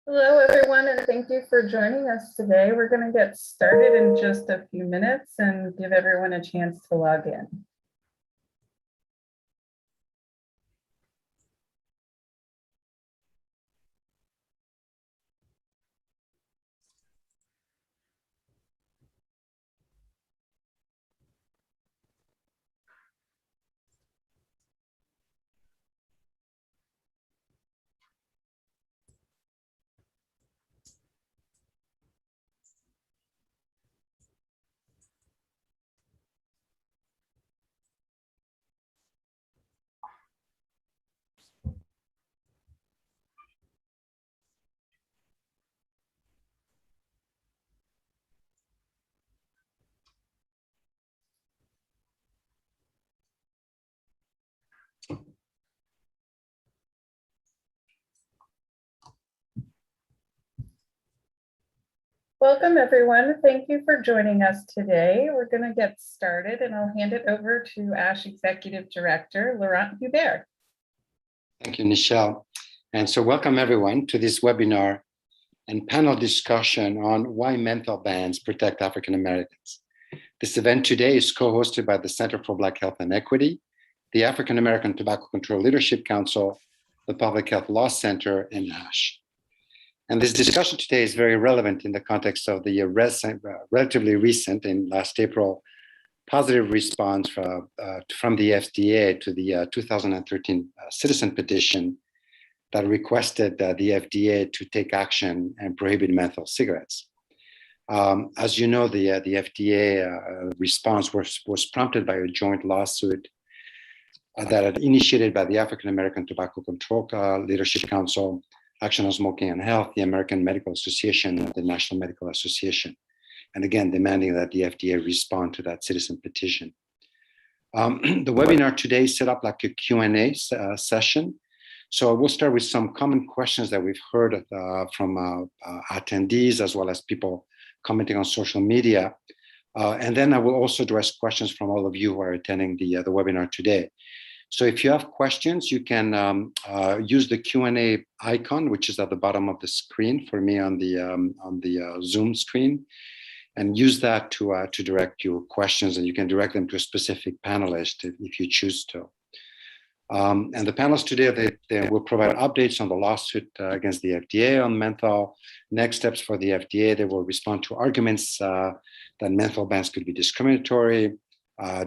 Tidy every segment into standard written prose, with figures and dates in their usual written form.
Hello, everyone, and thank you for joining us today. We're going to get started in just a few minutes and give everyone a chance to log in. Welcome, everyone. Thank you for joining us today. We're going to get started, and I'll hand it over to ASH Executive Director, Laurent Huber. Thank you, Michelle. And so welcome, everyone, to this webinar and panel discussion on why menthol bans protect African Americans. This event today is co-hosted by the Center for Black Health and Equity, the African American Tobacco Control Leadership Council, the Public Health Law Center, and ASH. And this discussion today is very relevant in the context of the relatively recent, in last April, positive response from the FDA to the 2013 citizen petition that requested the FDA to take action and prohibit menthol cigarettes. As you know, the FDA response was prompted by a joint lawsuit that had initiated by the African American Tobacco Control Leadership Council, Action on Smoking and Health, the American Medical Association, and the National Medical Association. And again, demanding that the FDA respond to that citizen petition. The webinar today is set up like a Q&A session. So we'll start with some common questions that we've heard from attendees, as well as people commenting on social media. And then I will also address questions from all of you who are attending the webinar today. So if you have questions, you can use the Q&A icon, which is at the bottom of the screen for me on the Zoom screen, and use that to direct your questions, and you can direct them to a specific panelist if you choose to. And the panelists today, they will provide updates on the lawsuit against the FDA on menthol, next steps for the FDA. They will respond to arguments that menthol bans could be discriminatory,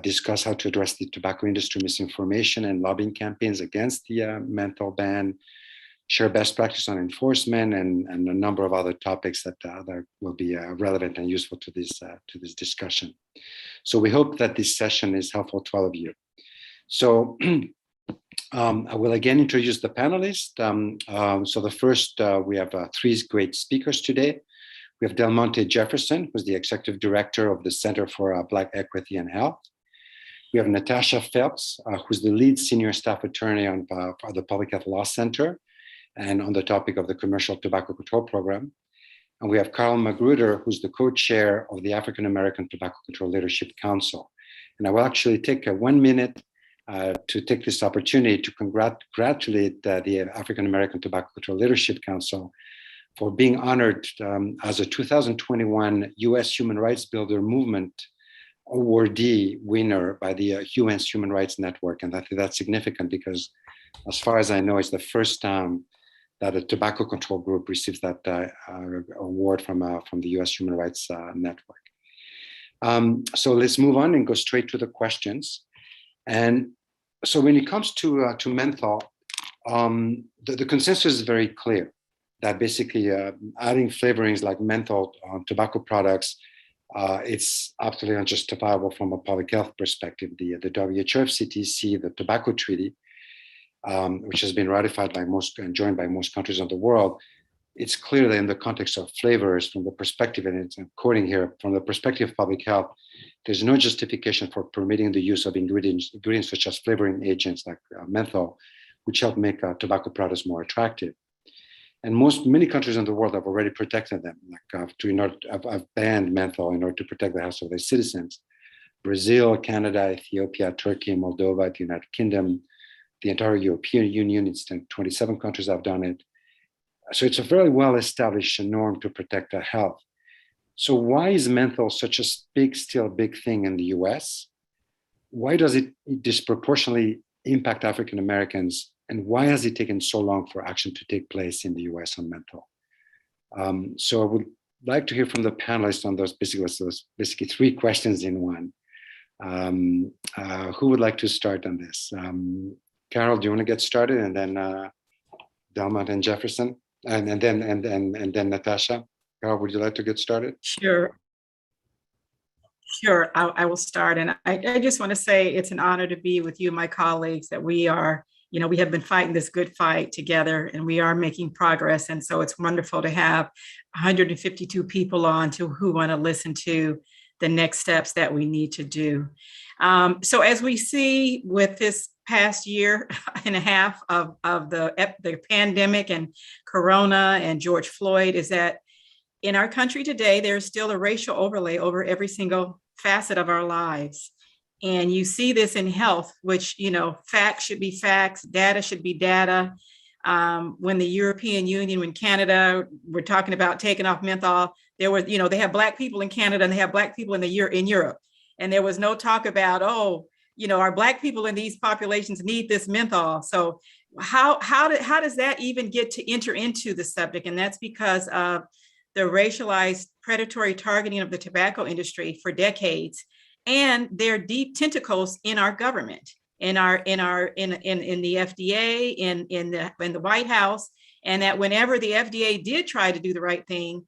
discuss how to address the tobacco industry misinformation and lobbying campaigns against the menthol ban, share best practice on enforcement, and a number of other topics that will be relevant and useful to this discussion. So we hope that this session is helpful to all of you. So I will again introduce the panelists. So the first, we have three great speakers today. We have Delmonte Jefferson, who's the Executive Director of the Center for Black Equity and Health. We have Natasha Phelps, who's the lead senior staff attorney on the Public Health Law Center and on the topic of the Commercial Tobacco Control Program. And we have Carol McGruder, who's the co-chair of the African American Tobacco Control Leadership Council. And I will actually take 1 minute to take this opportunity to congratulate the African American Tobacco Control Leadership Council for being honored as a 2021 US Human Rights Builder Movement awardee winner by the UN's Human Rights Network. And I think that's significant because, as far as I know, it's the first time that a tobacco control group receives that award from the US Human Rights Network. So let's move on and go straight to the questions. And so when it comes to menthol, the consensus is very clear that basically adding flavorings like menthol on tobacco products, it's absolutely unjustifiable from a public health perspective. The WHO, FCTC, the Tobacco Treaty, which has been ratified by most and joined by most countries of the world, it's clear that in the context of flavors, from the perspective, and I'm quoting here, from the perspective of public health, there's no justification for permitting the use of ingredients such as flavoring agents like menthol, which help make tobacco products more attractive. And many countries in the world have already protected them. Like I've banned menthol in order to protect the health of their citizens. Brazil, Canada, Ethiopia, Turkey, Moldova, the United Kingdom, the entire European Union, it's 27 countries have done it. So it's a very well-established norm to protect our health. So why is menthol such a still big thing in the US? Why does it disproportionately impact African Americans? And why has it taken so long for action to take place in the US on menthol? So I would like to hear from the panelists on those basically three questions in one. Who would like to start on this? Carol, do you want to get started? And then Delmonte and Jefferson, and then Natasha. Carol, would you like to get started? Sure. I will start. And I just want to say it's an honor to be with you, my colleagues, that we are, we have been fighting this good fight together and we are making progress. And so it's wonderful to have 152 people on who want to listen to the next steps that we need to do. So as we see with this past year and a half of the pandemic and Corona and George Floyd, is that in our country today, there's still a racial overlay over every single facet of our lives. And you see this in health, which, facts should be facts, data should be data. When the European Union, when Canada, we're talking about taking off menthol, there was, they have Black people in Canada and they have Black people in Europe. And there was no talk about, our Black people in these populations need this menthol. So how does that even get to enter into the subject? And that's because of the racialized predatory targeting of the tobacco industry for decades and their deep tentacles in our government, in the FDA, in the White House, and that whenever the FDA did try to do the right thing,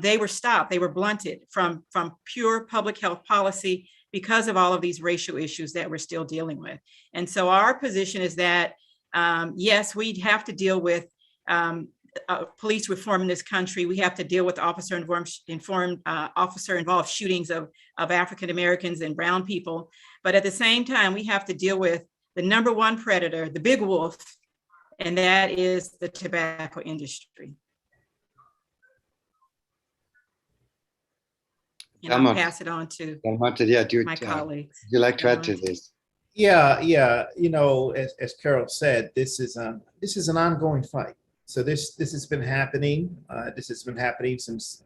they were stopped, they were blunted from pure public health policy because of all of these racial issues that we're still dealing with. And so our position is that, yes, we have to deal with police reform in this country. We have to deal with officer-involved shootings of African Americans and brown people. But at the same time, we have to deal with the number one predator, the big wolf, and that is the tobacco industry. And I'll pass it on to my colleagues. Would you like to add to this? Yeah. As Carol said, this is an ongoing fight. So this has been happening. This has been happening since,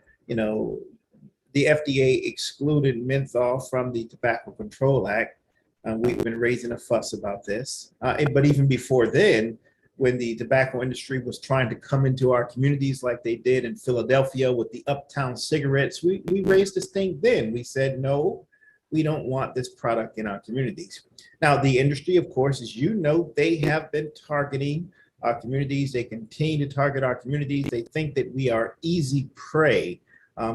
the FDA excluded menthol from the Tobacco Control Act. We've been raising a fuss about this. But even before then, when the tobacco industry was trying to come into our communities like they did in Philadelphia with the Uptown cigarettes, we raised this thing then. We said, no, we don't want this product in our communities. Now, the industry, of course, as you know, they have been targeting our communities. They continue to target our communities. They think that we are easy prey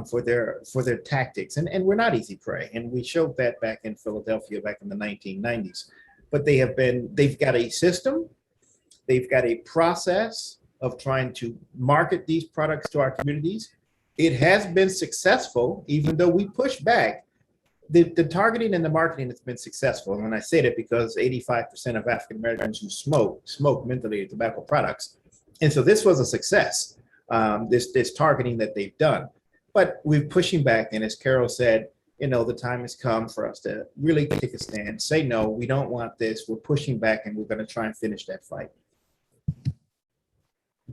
for their tactics. And we're not easy prey. And we showed that back in Philadelphia back in the 1990s. But they've got a system. They've got a process of trying to market these products to our communities. It has been successful, even though we push back. The targeting and the marketing has been successful. And when I say that, because 85% of African Americans who smoke mentholated tobacco products. And so this was a success, this targeting that they've done. But we're pushing back. And as Carol said, the time has come for us to really take a stand, say, no, we don't want this. We're pushing back and we're going to try and finish that fight.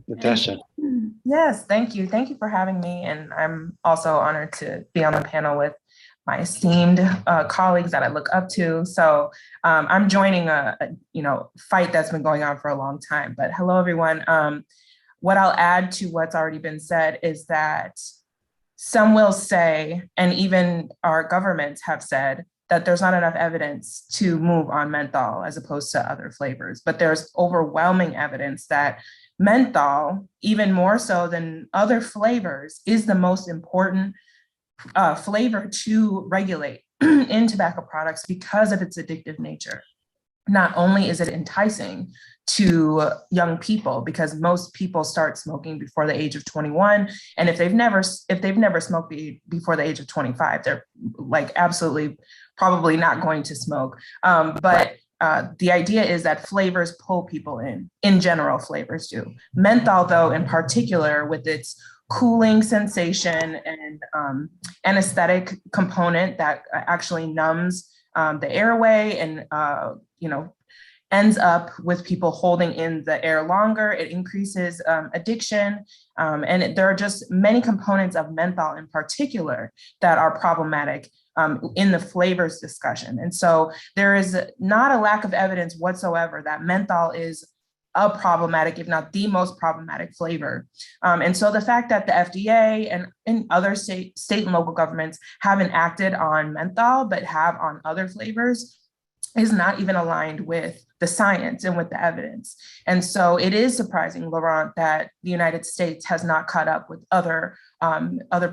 Natasha. Yes, thank you. Thank you for having me. And I'm also honored to be on the panel with my esteemed colleagues that I look up to. So I'm joining a fight that's been going on for a long time. But hello, everyone. What I'll add to what's already been said is that some will say, and even our governments have said, that there's not enough evidence to move on menthol as opposed to other flavors. But there's overwhelming evidence that menthol, even more so than other flavors, is the most important flavor to regulate in tobacco products because of its addictive nature. Not only is it enticing to young people, because most people start smoking before the age of 21, and if they've never smoked before the age of 25, they're like absolutely probably not going to smoke. But the idea is that flavors pull people in general, flavors do. Menthol, though, in particular, with its cooling sensation and anesthetic component that actually numbs the airway and ends up with people holding in the air longer. It increases addiction. And there are just many components of menthol in particular that are problematic in the flavors discussion. And so there is not a lack of evidence whatsoever that menthol is a problematic, if not the most problematic flavor. And so the fact that the FDA and other state and local governments haven't acted on menthol, but have on other flavors, is not even aligned with the science and with the evidence. And so it is surprising, Laurent, that the United States has not caught up with other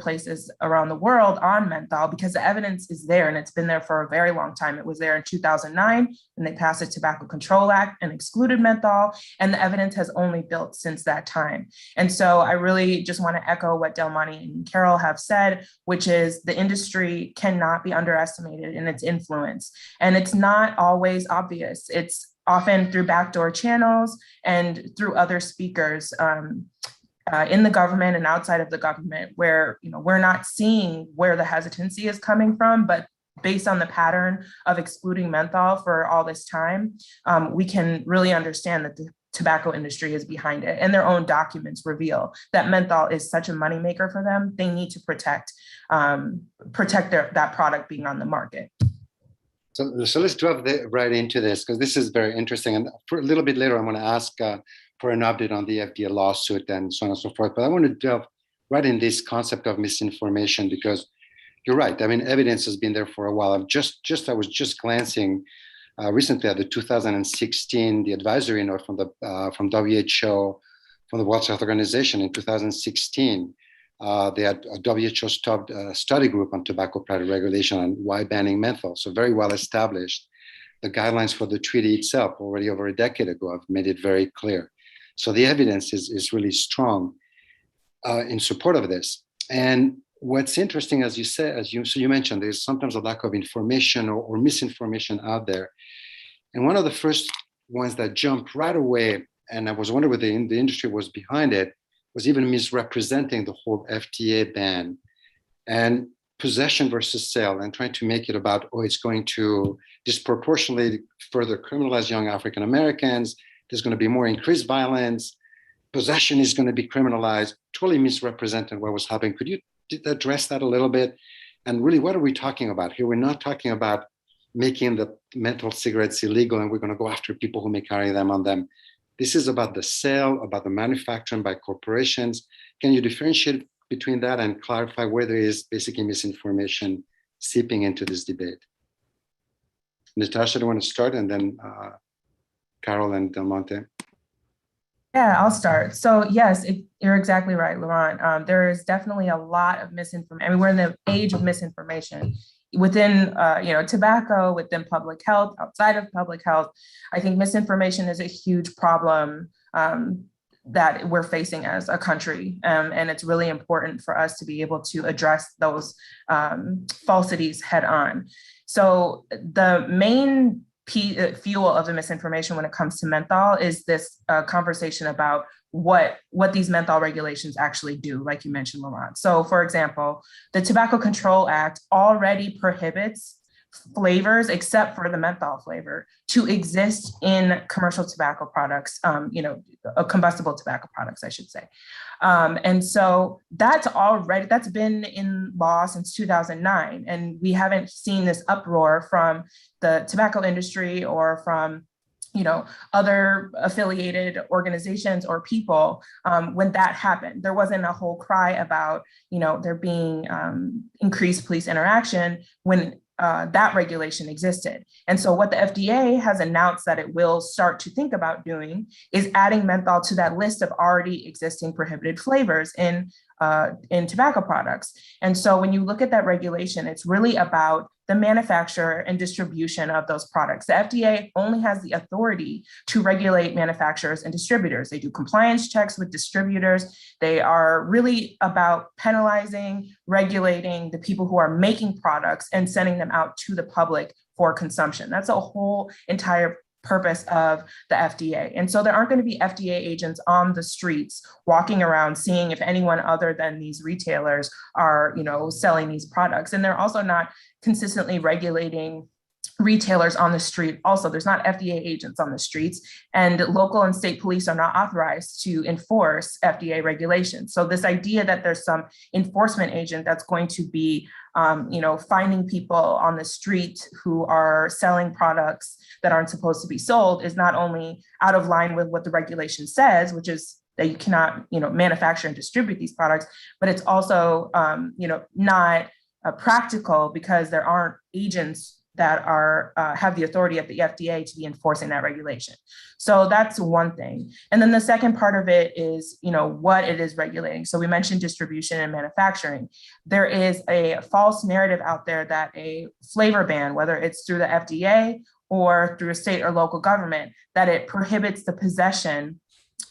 places around the world on menthol, because the evidence is there and it's been there for a very long time. It was there in 2009 when they passed the Tobacco Control Act and excluded menthol, and the evidence has only built since that time. And so I really just want to echo what Delmonte and Carol have said, which is the industry cannot be underestimated in its influence. And it's not always obvious. It's often through backdoor channels and through other speakers in the government and outside of the government, where we're not seeing where the hesitancy is coming from, but based on the pattern of excluding menthol for all this time, we can really understand that the tobacco industry is behind it, and their own documents reveal that menthol is such a moneymaker for them. They need to protect that product being on the market. So let's delve right into this, because this is very interesting. And for a little bit later, I'm going to ask for an update on the FDA lawsuit and so on and so forth. But I want to delve right in this concept of misinformation, because you're right. I mean, evidence has been there for a while. I was just glancing recently at the 2016, the advisory note from WHO, from the World Health Organization in 2016. They had a WHO study group on tobacco product regulation and why banning menthol. So very well established. The guidelines for the treaty itself already over a decade ago have made it very clear. So the evidence is really strong in support of this. And what's interesting, as you mentioned, there's sometimes a lack of information or misinformation out there. And one of the first ones that jumped right away, and I was wondering whether the industry was behind it, was even misrepresenting the whole FDA ban and possession versus sale, and trying to make it about, it's going to disproportionately further criminalize young African Americans. There's going to be more increased violence. Possession is going to be criminalized, totally misrepresenting what was happening. Could you address that a little bit? And really, what are we talking about here? We're not talking about making the menthol cigarettes illegal and we're going to go after people who may carry them on them. This is about the sale, about the manufacturing by corporations. Can you differentiate between that and clarify where there is basically misinformation seeping into this debate? Natasha, do you want to start, and then Carol and Delmonte? Yeah, I'll start. So yes, you're exactly right, Laurent. There is definitely a lot of misinformation. I mean, we're in the age of misinformation within, tobacco, within public health, outside of public health. I think misinformation is a huge problem that we're facing as a country. And it's really important for us to be able to address those falsities head on. So the main fuel of the misinformation when it comes to menthol is this conversation about what these menthol regulations actually do, like you mentioned, Laurent. So for example, the Tobacco Control Act already prohibits flavors, except for the menthol flavor, to exist in commercial tobacco products, combustible tobacco products, I should say. And so that's been in law since 2009. And we haven't seen this uproar from the tobacco industry or from other affiliated organizations or people when that happened. There wasn't a whole cry about, there being increased police interaction when that regulation existed. And so what the FDA has announced that it will start to think about doing is adding menthol to that list of already existing prohibited flavors in tobacco products. And so when you look at that regulation, it's really about the manufacture and distribution of those products. The FDA only has the authority to regulate manufacturers and distributors. They do compliance checks with distributors. They are really about penalizing, regulating the people who are making products and sending them out to the public for consumption. That's a whole entire purpose of the FDA. And so there aren't going to be FDA agents on the streets walking around seeing if anyone other than these retailers are, selling these products. And they're also not consistently regulating retailers on the street. Also, there's not FDA agents on the streets, and local and state police are not authorized to enforce FDA regulations. So this idea that there's some enforcement agent that's going to be, finding people on the street who are selling products that aren't supposed to be sold is not only out of line with what the regulation says, which is that you cannot, manufacture and distribute these products, but it's also, not practical because there aren't agents that are have the authority at the FDA to be enforcing that regulation. So that's one thing. And then the second part of it is, what it is regulating. So we mentioned distribution and manufacturing. There is a false narrative out there that a flavor ban, whether it's through the FDA or through a state or local government, that it prohibits the possession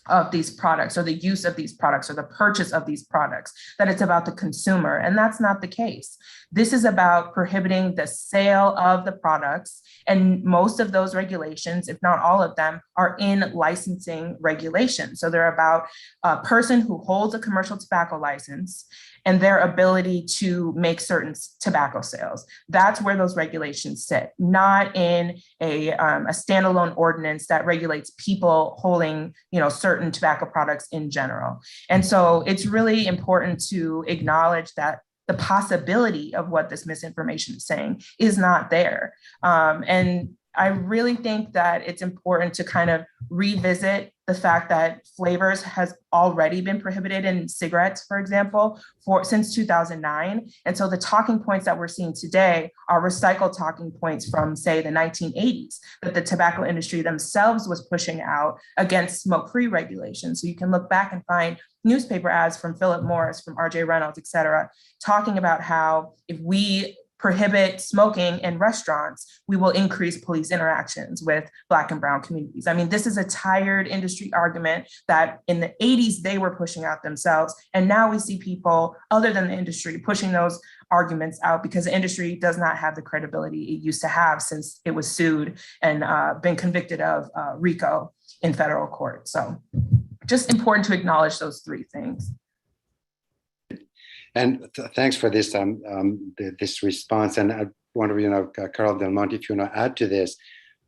of these products or the use of these products or the purchase of these products, that it's about the consumer. And that's not the case. This is about prohibiting the sale of the products. And most of those regulations, if not all of them, are in licensing regulations. So they're about a person who holds a commercial tobacco license and their ability to make certain tobacco sales. That's where those regulations sit, not in a standalone ordinance that regulates people holding, certain tobacco products in general. And so it's really important to acknowledge that the possibility of what this misinformation is saying is not there. And I really think that it's important to kind of revisit the fact that flavors has already been prohibited in cigarettes, for example, since 2009. And so the talking points that we're seeing today are recycled talking points from, say, the 1980s that the tobacco industry themselves was pushing out against smoke-free regulations. So you can look back and find newspaper ads from Philip Morris, from RJ Reynolds, et cetera, talking about how if we prohibit smoking in restaurants, we will increase police interactions with Black and brown communities. I mean, this is a tired industry argument that in the 80s they were pushing out themselves. And now we see people other than the industry pushing those arguments out because the industry does not have the credibility it used to have since it was sued and been convicted of RICO in federal court. So just important to acknowledge those three things. And thanks for this this response. And I wonder, Carol Delmonte, if you want to add to this.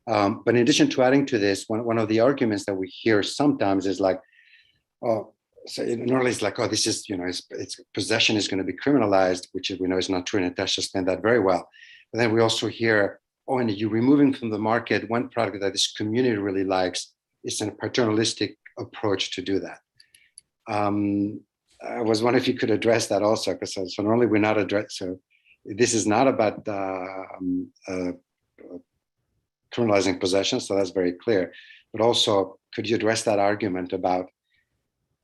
But in addition to adding to this, one of the arguments that we hear sometimes is like, normally it's like, this is, it's possession is going to be criminalized, which we know is not true. And Natasha explained that very well. But then we also hear, and you're removing from the market one product that this community really likes. It's a paternalistic approach to do that. I was wondering if you could address that also, because so normally we're not addressed. So this is not about criminalizing possession, so that's very clear. But also, could you address that argument about,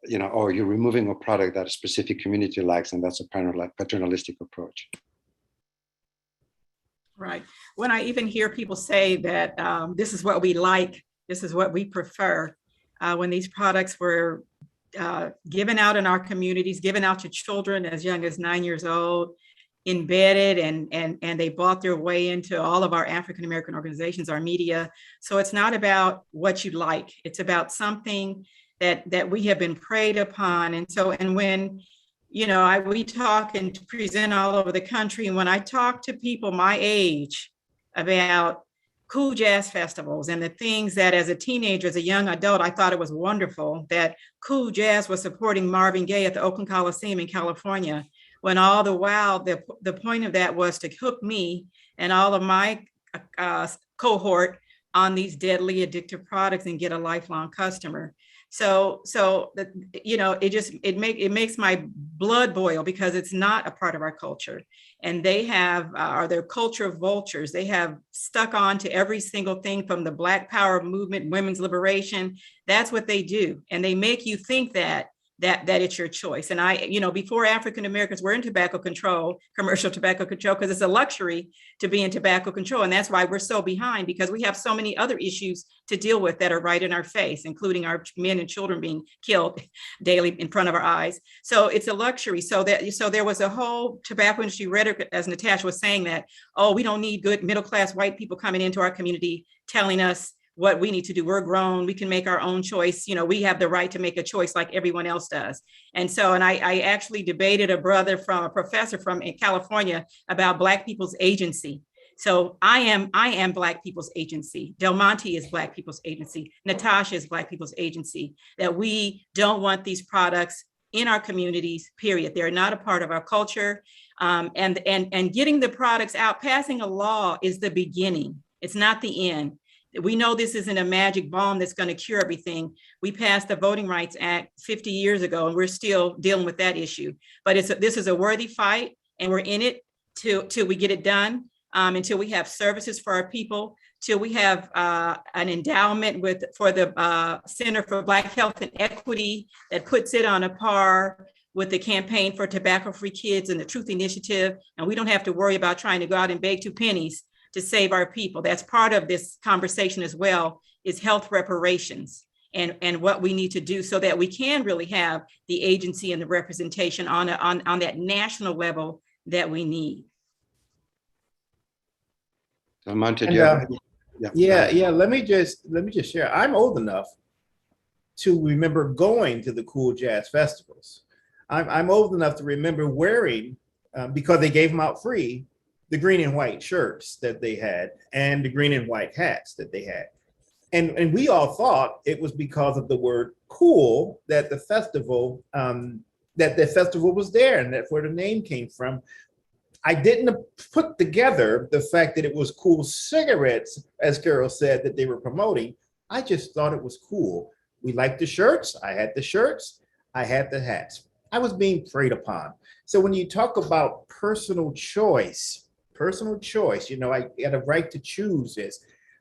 you're removing a product that a specific community likes, and that's a paternalistic approach? Right. When I even hear people say that this is what we like, this is what we prefer, when these products were given out in our communities, given out to children as young as 9 years old, embedded, and they bought their way into all of our African-American organizations, our media. So it's not about what you like. It's about something that we have been preyed upon. And when, we talk and present all over the country, and when I talk to people my age about cool jazz festivals and the things that as a teenager, as a young adult, I thought it was wonderful that cool jazz was supporting Marvin Gaye at the Oakland Coliseum in California, when all the while the point of that was to hook me and all of my cohort on these deadly addictive products and get a lifelong customer. So it makes my blood boil because it's not a part of our culture. And they are their culture of vultures. They have stuck on to every single thing from the Black Power movement, women's liberation. That's what they do. And they make you think that it's your choice. And before African Americans were in tobacco control, commercial tobacco control, because it's a luxury to be in tobacco control. And that's why we're so behind, because we have so many other issues to deal with that are right in our face, including our men and children being killed daily in front of our eyes. So it's a luxury. So there was a whole tobacco industry rhetoric, as Natasha was saying, that, we don't need good middle-class white people coming into our community telling us what we need to do. We're grown, we can make our own choice. We have the right to make a choice like everyone else does. And I actually debated a professor from California about Black people's agency. So I am Black People's Agency. Delmonte is Black People's Agency. Natasha is Black People's Agency. That we don't want these products in our communities, period. They're not a part of our culture. And getting the products out, passing a law is the beginning. It's not the end. We know this isn't a magic bomb that's going to cure everything. We passed the Voting Rights Act 50 years ago, and we're still dealing with that issue. But this is a worthy fight, and we're in it till we get it done, until we have services for our people, till we have an endowment for the Center for Black Health and Equity that puts it on a par with the Campaign for Tobacco-Free Kids and the Truth Initiative. And we don't have to worry about trying to go out and beg 2 pennies to save our people. That's part of this conversation as well, is health reparations and what we need to do so that we can really have the agency and the representation on that national level that we need. Delmonte, yeah. Let me just share. I'm old enough to remember going to the cool jazz festivals. I'm old enough to remember wearing, because they gave them out free, the green and white shirts that they had and the green and white hats that they had. And we all thought it was because of the word cool that the festival was there, and that's where the name came from. I didn't put together the fact that it was cool cigarettes, as Carol said, that they were promoting. I just thought it was cool. We liked the shirts. I had the shirts. I had the hats. I was being preyed upon. So when you talk about personal choice, you know, I had a right to choose this.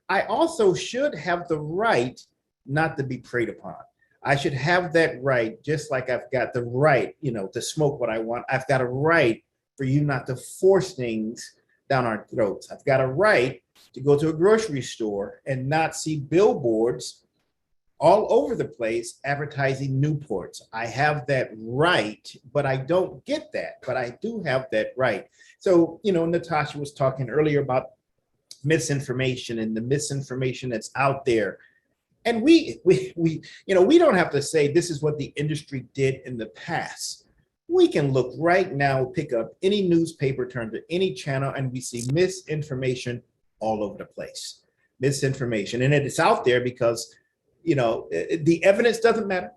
I also should have the right not to be preyed upon. I should have that right, just like I've got the right, you know, to smoke what I want. I've got a right for you not to force things down our throats. I've got a right to go to a grocery store and not see billboards all over the place advertising Newports. I have that right, but I don't get that, but I do have that right. So, you know, Natasha was talking earlier about misinformation and the misinformation that's out there. And we don't have to say this is what the industry did in the past. We can look right now, pick up any newspaper, turn to any channel, and we see misinformation all over the place. Misinformation, and it's out there because, you know, the evidence doesn't matter.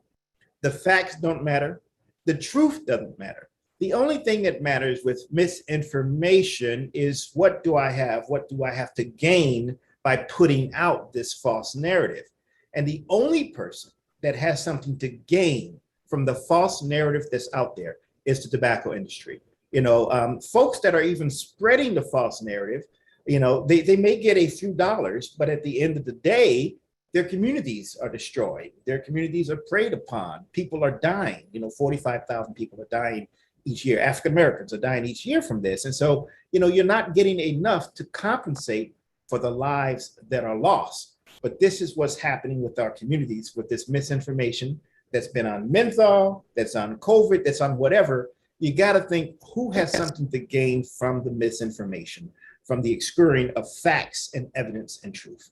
The facts don't matter. The truth doesn't matter. The only thing that matters with misinformation is what do I have? What do I have to gain by putting out this false narrative? And the only person that has something to gain from the false narrative that's out there is the tobacco industry. You know, folks that are even spreading the false narrative, you know, they may get a few dollars, but at the end of the day, their communities are destroyed. Their communities are preyed upon. People are dying. You know, 45,000 people are dying each year. African Americans are dying each year from this. And so, you know, you're not getting enough to compensate for the lives that are lost. But this is what's happening with our communities with this misinformation that's been on menthol, that's on COVID, that's on whatever. You got to think who has something to gain from the misinformation, from the obscuring of facts and evidence and truth.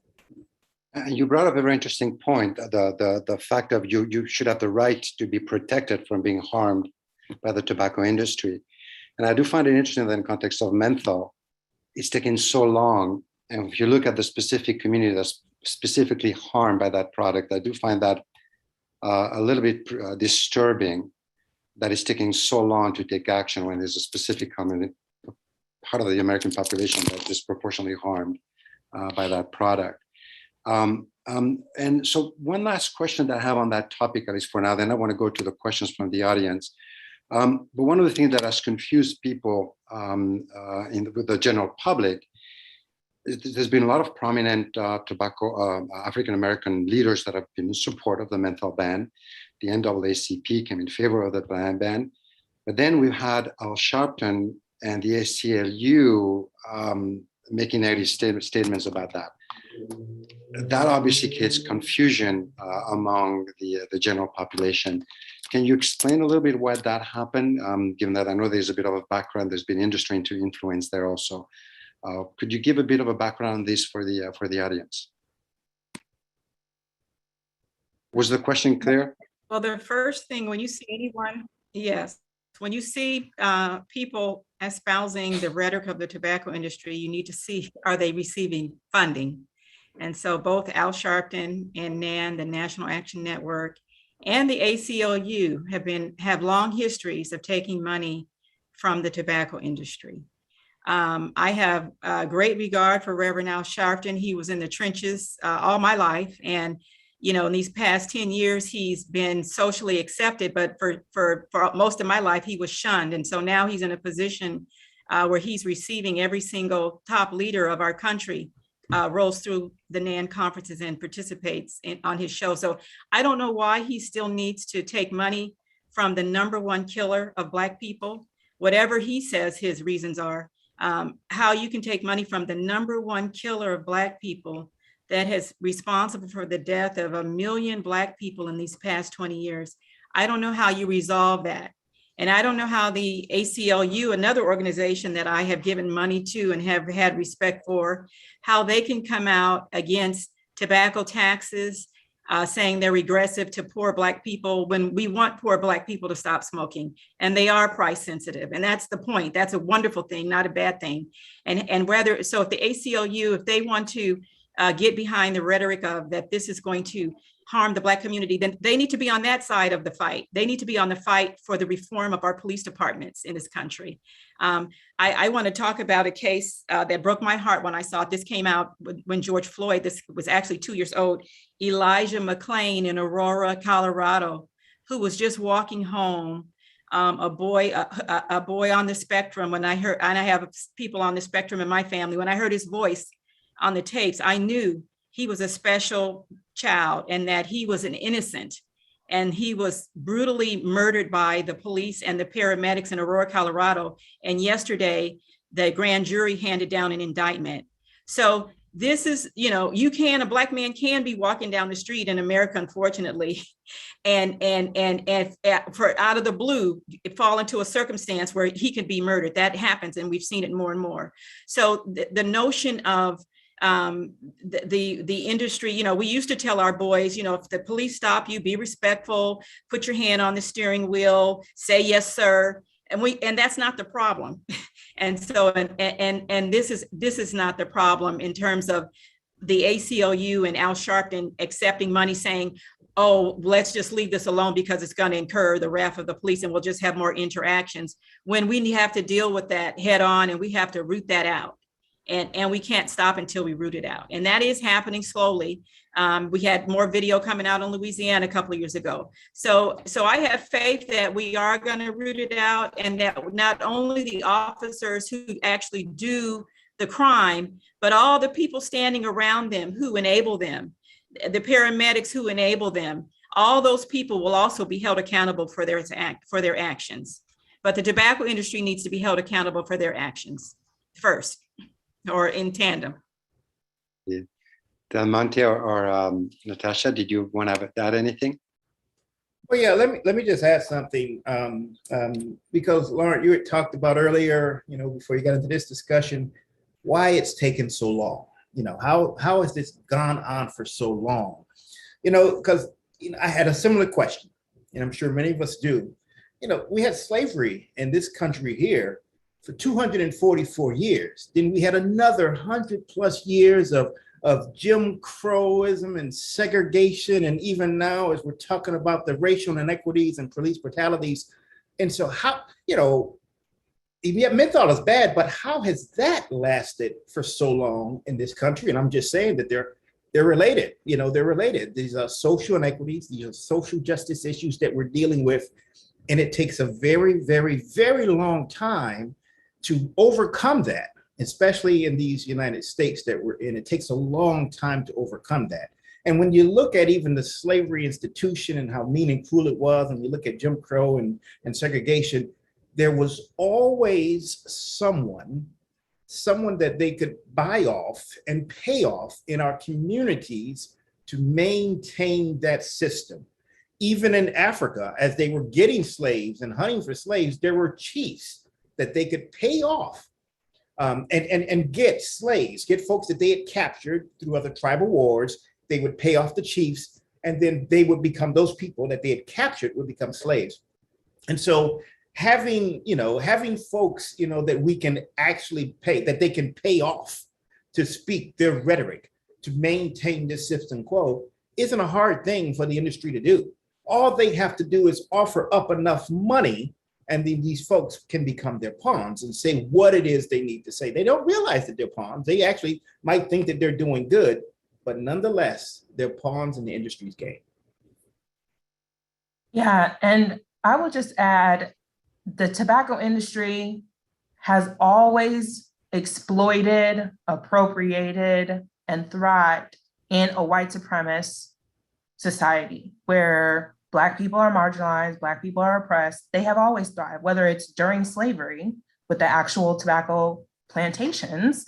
You brought up a very interesting point, the fact of you should have the right to be protected from being harmed by the tobacco industry. And I do find it interesting that in the context of menthol, it's taken so long. And if you look at the specific community that's specifically harmed by that product, I do find that a little bit disturbing that it's taking so long to take action when there's a specific community, part of the American population that's disproportionately harmed by that product. And so one last question that I have on that topic, at least for now, then I want to go to the questions from the audience. But one of the things that has confused people with the general public is there's been a lot of prominent tobacco African-American leaders that have been in support of the menthol ban. The NAACP came in favor of the ban. But then we've had Al Sharpton and the ACLU making negative statements about that. That obviously creates confusion among the general population. Can you explain a little bit why that happened, given that I know there's a bit of a background, there's been industry influence there also. Could you give a bit of a background on this for the audience? Was the question clear? Well, the first thing, when you see anyone, yes, when you see people espousing the rhetoric of the tobacco industry, you need to see, are they receiving funding? And so both Al Sharpton and NAN, the National Action Network, and the ACLU have long histories of taking money from the tobacco industry. I have great regard for Reverend Al Sharpton. He was in the trenches all my life. And, you know, in these past 10 years, he's been socially accepted, but for most of my life, he was shunned. And so now he's in a position where he's receiving every single top leader of our country rolls through the NAN conferences and participates on his show. So I don't know why he still needs to take money from the #1 killer of Black people, whatever he says his reasons are. How you can take money from the #1 killer of Black people that has responsible for the death of 1 million Black people in these past 20 years. I don't know how you resolve that. And I don't know how the ACLU, another organization that I have given money to and have had respect for, how they can come out against tobacco taxes, saying they're regressive to poor Black people when we want poor Black people to stop smoking, and they are price sensitive. And that's the point. That's a wonderful thing, not a bad thing. And whether, so if the ACLU, if they want to get behind the rhetoric of that this is going to harm the Black community, then they need to be on that side of the fight. They need to be on the fight for the reform of our police departments in this country. I want to talk about a case that broke my heart when I saw it. This came out when George Floyd, this was actually 2 years old, Elijah McClain in Aurora, Colorado, who was just walking home, a boy on the spectrum. When I heard, and I have people on the spectrum in my family, when I heard his voice on the tapes, I knew he was a special child and that he was an innocent, and he was brutally murdered by the police and the paramedics in Aurora, Colorado. And yesterday, the grand jury handed down an indictment. So this is, you know, a Black man can be walking down the street in America, unfortunately, and for out of the blue, fall into a circumstance where he could be murdered. That happens, and we've seen it more and more. So the notion of the industry, you know, we used to tell our boys, you know, if the police stop you, be respectful, put your hand on the steering wheel, say yes, sir. And that's not the problem. And so, and this is not the problem in terms of the ACLU and Al Sharpton accepting money, saying, oh, let's just leave this alone because it's going to incur the wrath of the police and we'll just have more interactions, when we have to deal with that head on and we have to root that out. And we can't stop until we root it out. And that is happening slowly. We had more video coming out in Louisiana a couple of years ago. So I have faith that we are going to root it out, and that not only the officers who actually do the crime, but all the people standing around them who enable them, the paramedics who enable them, all those people will also be held accountable for their actions. But the tobacco industry needs to be held accountable for their actions first, or in tandem. Yeah. Delmonte or Natasha, did you want to add anything? Well, yeah, let me just add something, because Laurent, you had talked about earlier, you know, before you got into this discussion, why it's taken so long. You know, how has this gone on for so long? You know, because I had a similar question, and I'm sure many of us do. You know, we had slavery in this country here for 244 years. Then we had another 100+ years of Jim Crowism and segregation. And even now, as we're talking about the racial inequities and police brutalities. And so how, you know, yeah, menthol is bad, but how has that lasted for so long in this country? And I'm just saying that they're related, you know, they're related. These are social inequities, these are social justice issues that we're dealing with. And it takes a very, very, very long time to overcome that, especially in these United States that we're in. It takes a long time to overcome that. And when you look at even the slavery institution and how mean and cruel it was, and you look at Jim Crow and segregation, there was always someone that they could buy off and pay off in our communities to maintain that system. Even in Africa, as they were getting slaves and hunting for slaves, there were chiefs that they could pay off and get slaves, get folks that they had captured through other tribal wars. They would pay off the chiefs, and then they would become, those people that they had captured would become slaves. And so having folks, that we can actually pay, that they can pay off to speak their rhetoric, to maintain this system quo, isn't a hard thing for the industry to do. All they have to do is offer up enough money, and then these folks can become their pawns and say what it is they need to say. They don't realize that they're pawns. They actually might think that they're doing good, but nonetheless, they're pawns in the industry's game. Yeah, and I will just add, the tobacco industry has always exploited, appropriated, and thrived in a white supremacist society where Black people are marginalized, Black people are oppressed. They have always thrived, whether it's during slavery with the actual tobacco plantations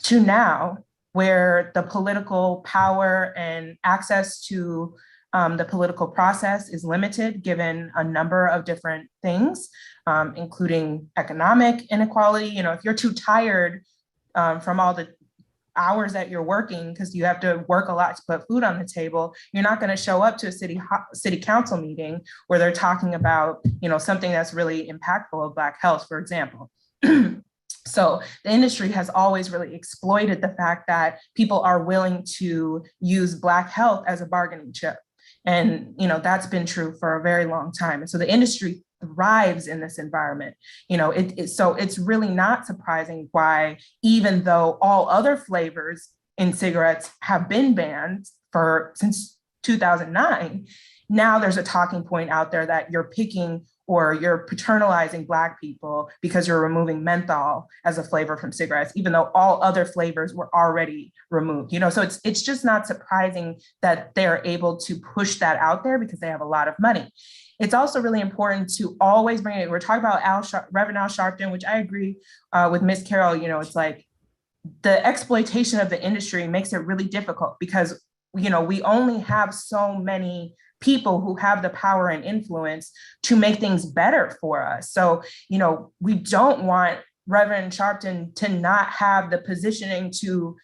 to now, where the political power and access to the political process is limited given a number of different things, including economic inequality. If you're too tired from all the hours that you're working, because you have to work a lot to put food on the table, you're not going to show up to a city council meeting where they're talking about, something that's really impactful of Black health, for example. So the industry has always really exploited the fact that people are willing to use Black health as a bargaining chip. And, that's been true for a very long time. And so the industry thrives in this environment. So it's really not surprising why, even though all other flavors in cigarettes have been banned since 2009, now there's a talking point out there that you're picking or you're paternalizing Black people because you're removing menthol as a flavor from cigarettes, even though all other flavors were already removed. So it's just not surprising that they're able to push that out there because they have a lot of money. It's also really important to always bring it. We're talking about Reverend Al Sharpton, which I agree with Miss Carol. It's like the exploitation of the industry makes it really difficult because, we only have so many people who have the power and influence to make things better for us. So, we don't want Reverend Sharpton to not have the positioning to,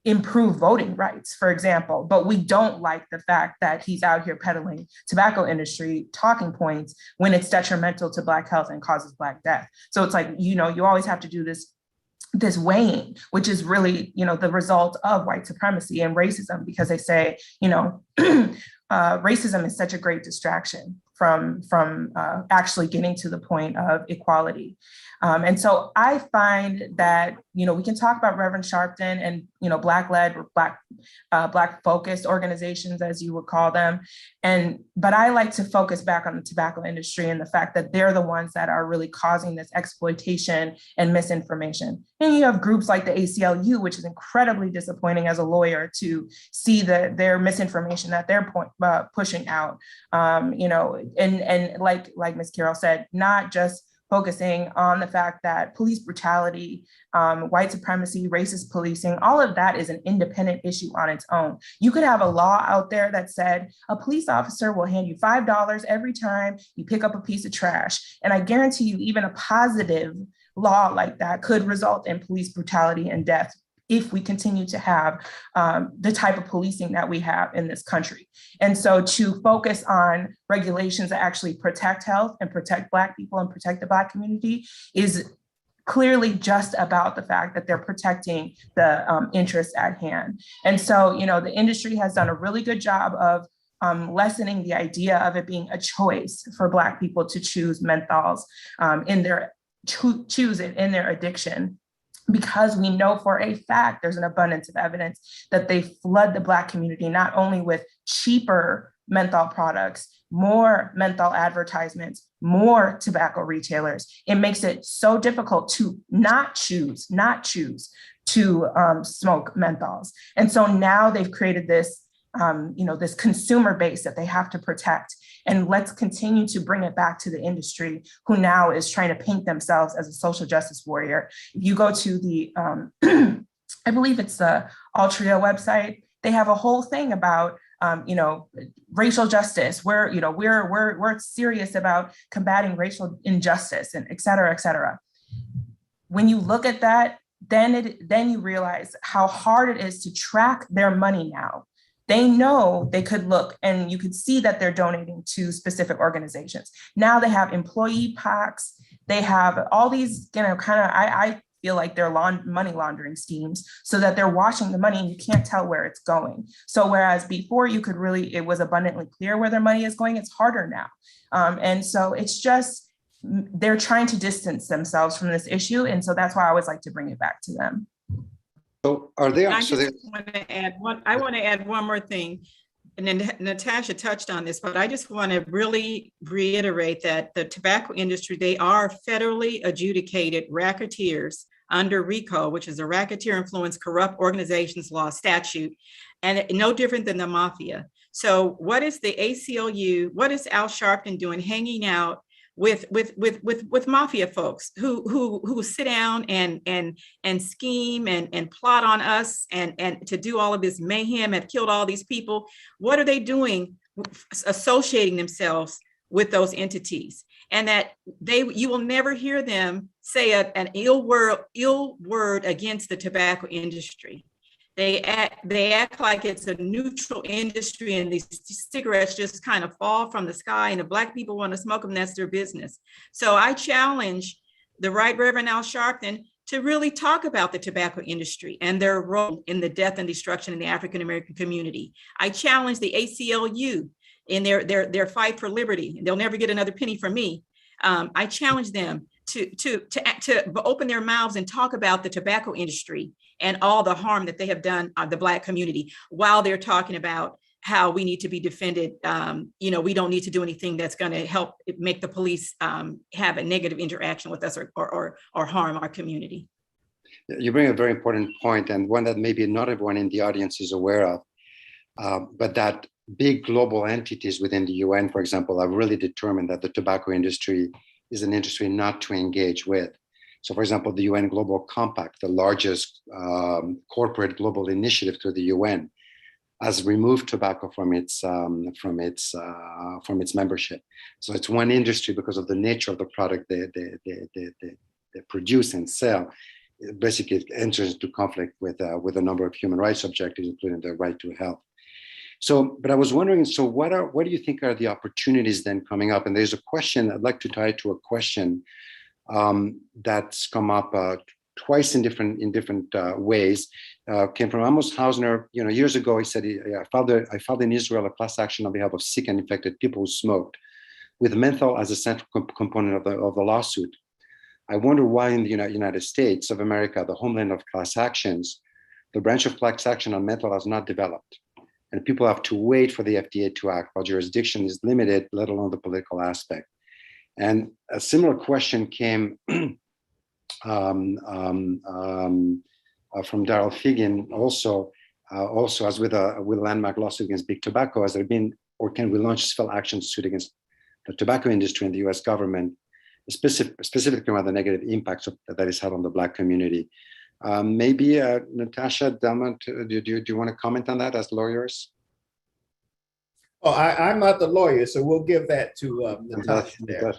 improve voting rights, for example, but we don't like the fact that he's out here peddling tobacco industry talking points when it's detrimental to Black health and causes Black death. So it's like, you always have to do this weighing, which is really, the result of white supremacy and racism, because they say, racism is such a great distraction from actually getting to the point of equality. And so I find that, we can talk about Reverend Sharpton and, Black-led or Black focused organizations, as you would call them. But I like to focus back on the tobacco industry and the fact that they're the ones that are really causing this exploitation and misinformation. And you have groups like the ACLU, which is incredibly disappointing as a lawyer to see their misinformation that they're pushing out, and like Ms. Carol said, not just focusing on the fact that police brutality, white supremacy, racist policing, all of that is an independent issue on its own. You could have a law out there that said a police officer will hand you $5 every time you pick up a piece of trash. And I guarantee you, even a positive law like that could result in police brutality and death if we continue to have the type of policing that we have in this country. And so to focus on regulations that actually protect health and protect Black people and protect the Black community is clearly just about the fact that they're protecting the interests at hand. And so, the industry has done a really good job of lessening the idea of it being a choice for Black people to choose menthols choose it in their addiction, because we know for a fact there's an abundance of evidence that they flood the Black community, not only with cheaper menthol products, more menthol advertisements, more tobacco retailers. It makes it so difficult to not choose to smoke menthols. And so now they've created this this consumer base that they have to protect. And let's continue to bring it back to the industry, who now is trying to paint themselves as a social justice warrior. If you go to the, I believe it's the Altria website, they have a whole thing about, racial justice. We're serious about combating racial injustice and et cetera, et cetera. When you look at that, then you realize how hard it is to track their money now. they know they could look and you could see that they're donating to specific organizations. Now they have employee PACs. They have all these, I feel like they're money laundering schemes so that they're washing the money and you can't tell where it's going. So whereas before you could it was abundantly clear where their money is going, it's harder now. And so it's just, they're trying to distance themselves from this issue. And so that's why I always like to bring it back to them. So are they? I want to add one more thing. And then Natasha touched on this, but I just want to really reiterate that the tobacco industry, they are federally adjudicated racketeers under RICO, which is a Racketeer Influence Corrupt Organizations Law statute, and no different than the mafia. So what is the ACLU, what is Al Sharpton doing hanging out with mafia folks who sit down and scheme and plot on us and to do all of this mayhem, have killed all these people? What are they doing associating themselves with those entities? And that you will never hear them say an ill word against the tobacco industry. They act like it's a neutral industry and these cigarettes just kind of fall from the sky and the Black people want to smoke them, that's their business. So I challenge the Right Reverend Al Sharpton to really talk about the tobacco industry and their role in the death and destruction in the African-American community. I challenge the ACLU in their fight for liberty. They'll never get another penny from me. I challenge them to open their mouths and talk about the tobacco industry and all the harm that they have done on the Black community while they're talking about how we need to be defended. We don't need to do anything that's going to help make the police have a negative interaction with us or harm our community. You bring a very important point, and one that maybe not everyone in the audience is aware of, but that big global entities within the UN, for example, have really determined that the tobacco industry is an industry not to engage with. So, for example, the UN Global Compact, the largest corporate global initiative to the UN, has removed tobacco from its membership. So it's one industry because of the nature of the product they produce and sell. It basically enters into conflict with a number of human rights objectives, including the right to health. So, but I was wondering, so what do you think are the opportunities then coming up? And there's a question, I'd like to tie it to a question that's come up twice in different ways. Came from Amos Hausner, years ago. He said, I filed in Israel a class action on behalf of sick and infected people who smoked, with menthol as a central component of the lawsuit. I wonder why in the United States of America, the homeland of class actions, the branch of class action on menthol has not developed. And people have to wait for the FDA to act while jurisdiction is limited, let alone the political aspect. And a similar question came from Darrell Figgin, also as with a landmark lawsuit against big tobacco. Has there been, or can we launch civil action suit against the tobacco industry and the U.S. government, specifically around the negative impacts that it's had on the Black community? Maybe Natasha, Delmonte, do you want to comment on that as lawyers? Oh, I'm not the lawyer, so we'll give that to Natasha there.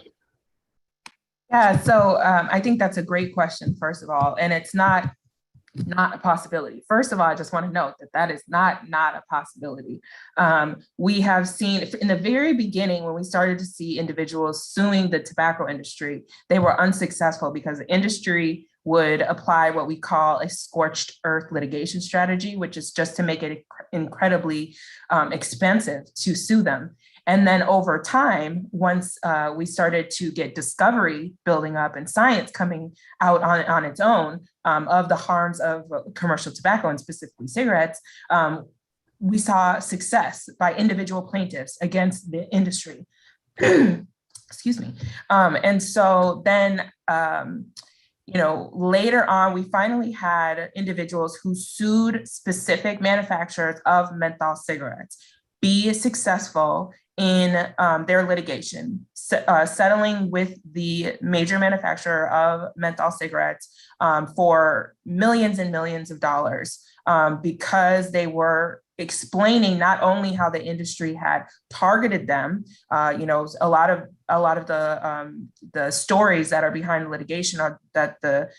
Yeah, so I think that's a great question, first of all, and it's not a possibility. First of all, I just want to note that is not a possibility. We have seen in the very beginning, when we started to see individuals suing the tobacco industry, they were unsuccessful because the industry would apply what we call a scorched earth litigation strategy, which is just to make it incredibly expensive to sue them. And then over time, once we started to get discovery building up and science coming out on its own of the harms of commercial tobacco and specifically cigarettes, we saw success by individual plaintiffs against the industry. Excuse me. And so then, later on, we finally had individuals who sued specific manufacturers of menthol cigarettes be successful in their litigation, settling with the major manufacturer of menthol cigarettes for millions and millions of dollars because they were explaining not only how the industry had targeted them, a lot of the stories that are behind litigation are that the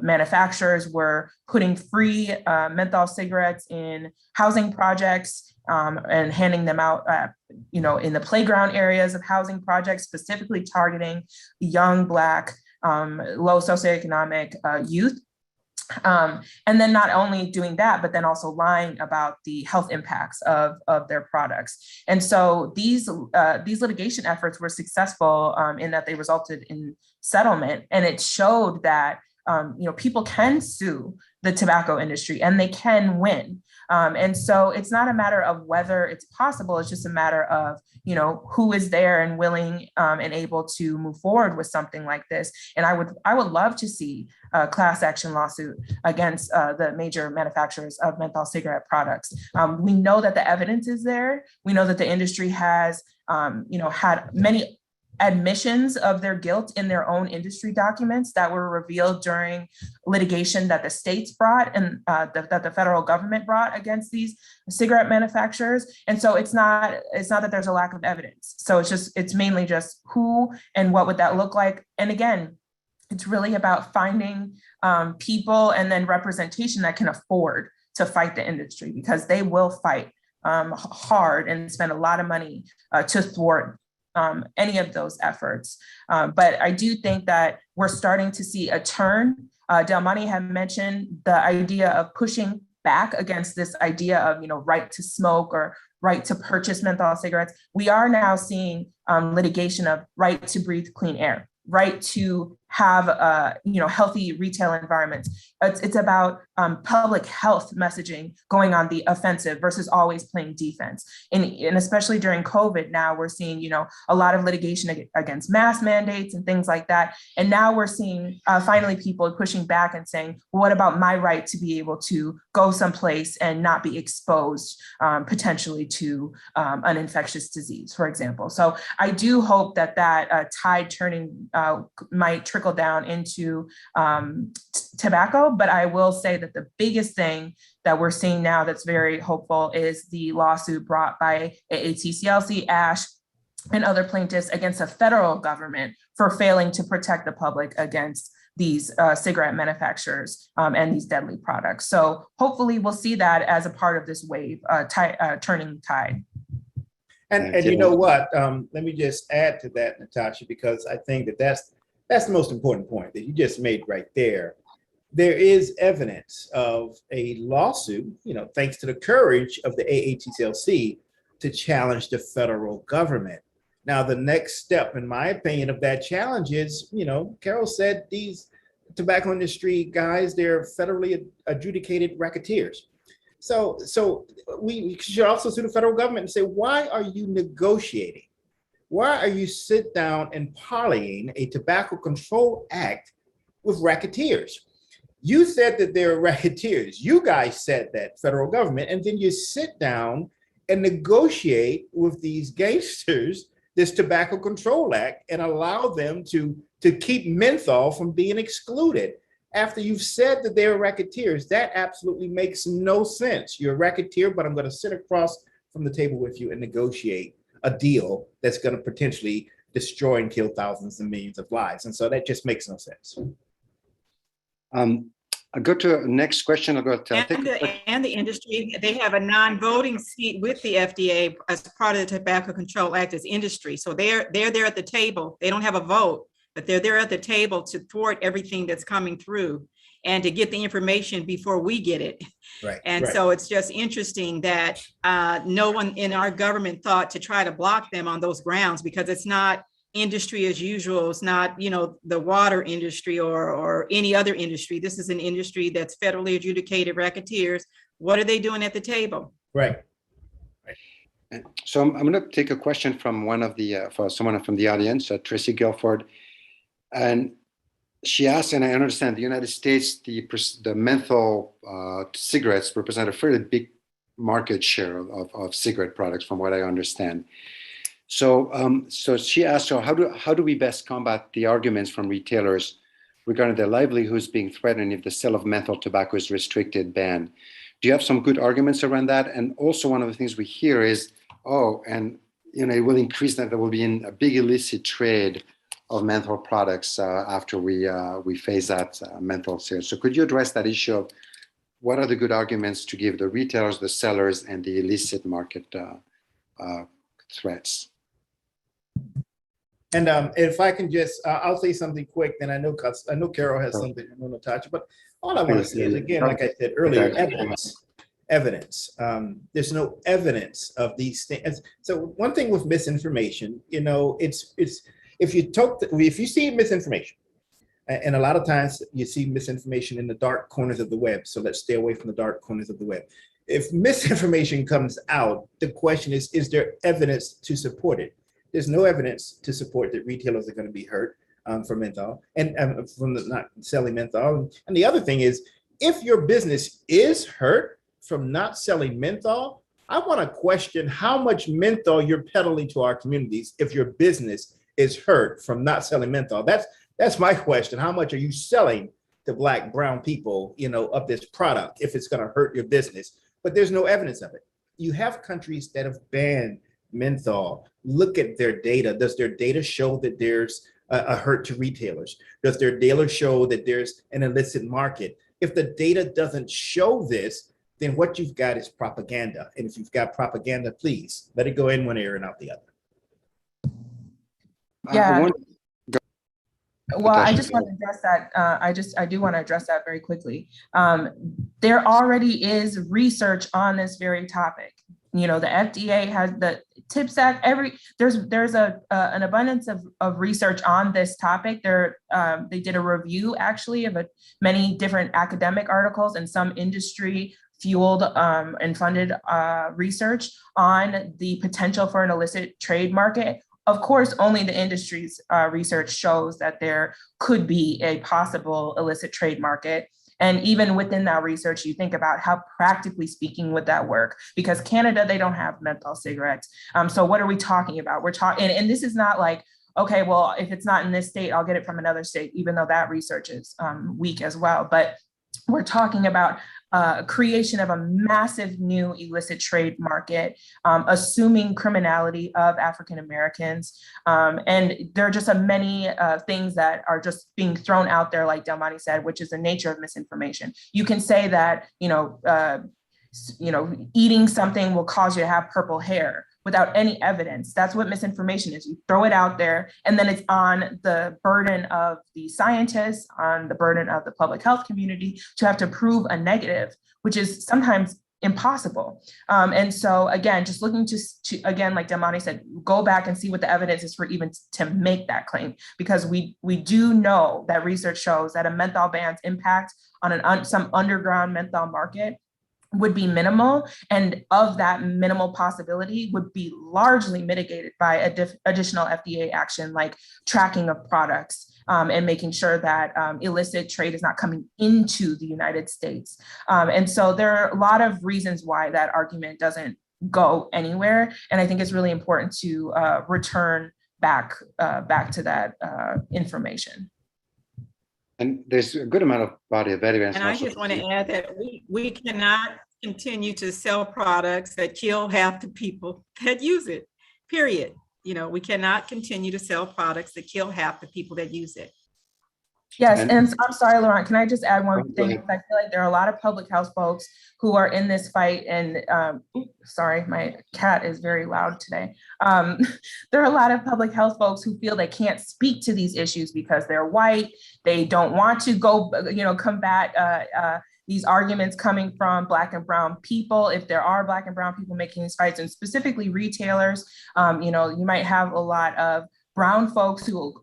manufacturers were putting free menthol cigarettes in housing projects and handing them out, in the playground areas of housing projects, specifically targeting young Black, low socioeconomic youth. And then not only doing that, but then also lying about the health impacts of their products. And so these litigation efforts were successful in that they resulted in settlement, and it showed that people can sue the tobacco industry and they can win. And so it's not a matter of whether it's possible, it's just a matter of, who is there and willing and able to move forward with something like this. And I would love to see a class action lawsuit against the major manufacturers of menthol cigarette products. We know that the evidence is there. We know that the industry has, had many admissions of their guilt in their own industry documents that were revealed during litigation that the states brought and that the federal government brought against these cigarette manufacturers. And so it's not that there's a lack of evidence. So it's mainly just who and what would that look like. And again, it's really about finding people and then representation that can afford to fight the industry, because they will fight hard and spend a lot of money to thwart any of those efforts. But I do think that we're starting to see a turn. Delmonte had mentioned the idea of pushing back against this idea of, right to smoke or right to purchase menthol cigarettes. We are now seeing litigation of right to breathe clean air, right to have healthy retail environments. It's about public health messaging going on the offensive versus always playing defense. And especially during COVID, now we're seeing, a lot of litigation against mask mandates and things like that. And now we're seeing finally people pushing back and saying, well, what about my right to be able to go someplace and not be exposed potentially to an infectious disease, for example. So I do hope that tide turning might trickle down into tobacco, but I will say that the biggest thing that we're seeing now that's very hopeful is the lawsuit brought by AATCLC, ASH, and other plaintiffs against the federal government for failing to protect the public against these cigarette manufacturers and these deadly products. So hopefully we'll see that as a part of this wave, turning tide. And you know what? Let me just add to that, Natasha, because I think that's the most important point that you just made right there. There is evidence of a lawsuit, thanks to the courage of the AATCLC to challenge the federal government. Now, the next step, in my opinion, of that challenge is, Carol said these tobacco industry guys, they're federally adjudicated racketeers. So we should also sue the federal government and say, why are you negotiating? Why are you sit down and parleying a Tobacco Control Act with racketeers? You said that they're racketeers. You guys said that, federal government, and then you sit down and negotiate with these gangsters this Tobacco Control Act and allow them to keep menthol from being excluded. After you've said that they're racketeers, that absolutely makes no sense. You're a racketeer, but I'm going to sit across from the table with you and negotiate a deal that's going to potentially destroy and kill thousands and millions of lives. And so that just makes no sense. I'll go to the next question. And the industry, they have a non-voting seat with the FDA as part of the Tobacco Control Act as industry. So they're there at the table. They don't have a vote, but they're there at the table to thwart everything that's coming through and to get the information before we get it. Right. And so it's just interesting that no one in our government thought to try to block them on those grounds, because it's not industry as usual. It's not, the water industry or any other industry. This is an industry that's federally adjudicated racketeers. What are they doing at the table? Right. So I'm going to take a question from for someone from the audience, Tracy Guilford. And she asked, and I understand the United States, the menthol cigarettes represent a fairly big market share of cigarette products, from what I understand. So she asked, so how do we best combat the arguments from retailers regarding their livelihoods being threatened if the sale of menthol tobacco is restricted, banned? Do you have some good arguments around that? And also one of the things we hear is, oh, and it will increase that there will be a big illicit trade of menthol products after we phase out menthol sales. So could you address that issue of what are the good arguments to give the retailers, the sellers, and the illicit market threats? And if I can just, I'll say something quick, then I know Carol has something, I know Natasha, but all I want to say is, again, like I said earlier, evidence. There's no evidence of these things. So one thing with misinformation, it's if you see misinformation, and a lot of times you see misinformation in the dark corners of the web. So let's stay away from the dark corners of the web. If misinformation comes out, the question is there evidence to support it? There's no evidence to support that retailers are going to be hurt from menthol and from not selling menthol. And the other thing is, if your business is hurt from not selling menthol, I want to question how much menthol you're peddling to our communities if your business is hurt from not selling menthol. That's my question. How much are you selling to Black, brown people, of this product if it's going to hurt your business? But there's no evidence of it. You have countries that have banned menthol. Look at their data. Does their data show that there's a hurt to retailers? Does their data show that there's an illicit market? If the data doesn't show this, then what you've got is propaganda. And if you've got propaganda, please let it go in one ear and out the other. Yeah. Well, I just want to address that. I do want to address that very quickly. There already is research on this very topic. The FDA has the TIPS Act. There's an abundance of research on this topic. They did a review actually of many different academic articles and some industry fueled and funded research on the potential for an illicit trade market. Of course, only the industry's research shows that there could be a possible illicit trade market. And even within that research, you think about how practically speaking would that work? Because Canada, they don't have menthol cigarettes. So what are we talking about? We're talking, and this is not like, okay, well, if it's not in this state, I'll get it from another state, even though that research is weak as well. But we're talking about creation of a massive new illicit trade market, assuming criminality of African Americans. And there are just many things that are just being thrown out there, like Delmonte said, which is the nature of misinformation. You can say that, eating something will cause you to have purple hair without any evidence. That's what misinformation is. You throw it out there, and then it's on the burden of the scientists, on the burden of the public health community to have to prove a negative, which is sometimes impossible. And so again, just looking to again, like Delmonte said, go back and see what the evidence is for even to make that claim, because we do know that research shows that a menthol ban's impact on some underground menthol market would be minimal, and of that minimal possibility would be largely mitigated by additional FDA action like tracking of products and making sure that illicit trade is not coming into the United States. And so there are a lot of reasons why that argument doesn't go anywhere. And I think it's really important to return back to that information. And there's a good amount of body of evidence. And I just want to add that we cannot continue to sell products that kill half the people that use it, period. We cannot continue to sell products that kill half the people that use it. Yes, and I'm sorry, Laurent, can I just add one thing? I feel like there are a lot of public health folks who are in this fight, and sorry, my cat is very loud today. There are a lot of public health folks who feel they can't speak to these issues because they're white. They don't want to go, combat these arguments coming from Black and brown people. If there are Black and brown people making these fights, and specifically retailers, you might have a lot of brown folks who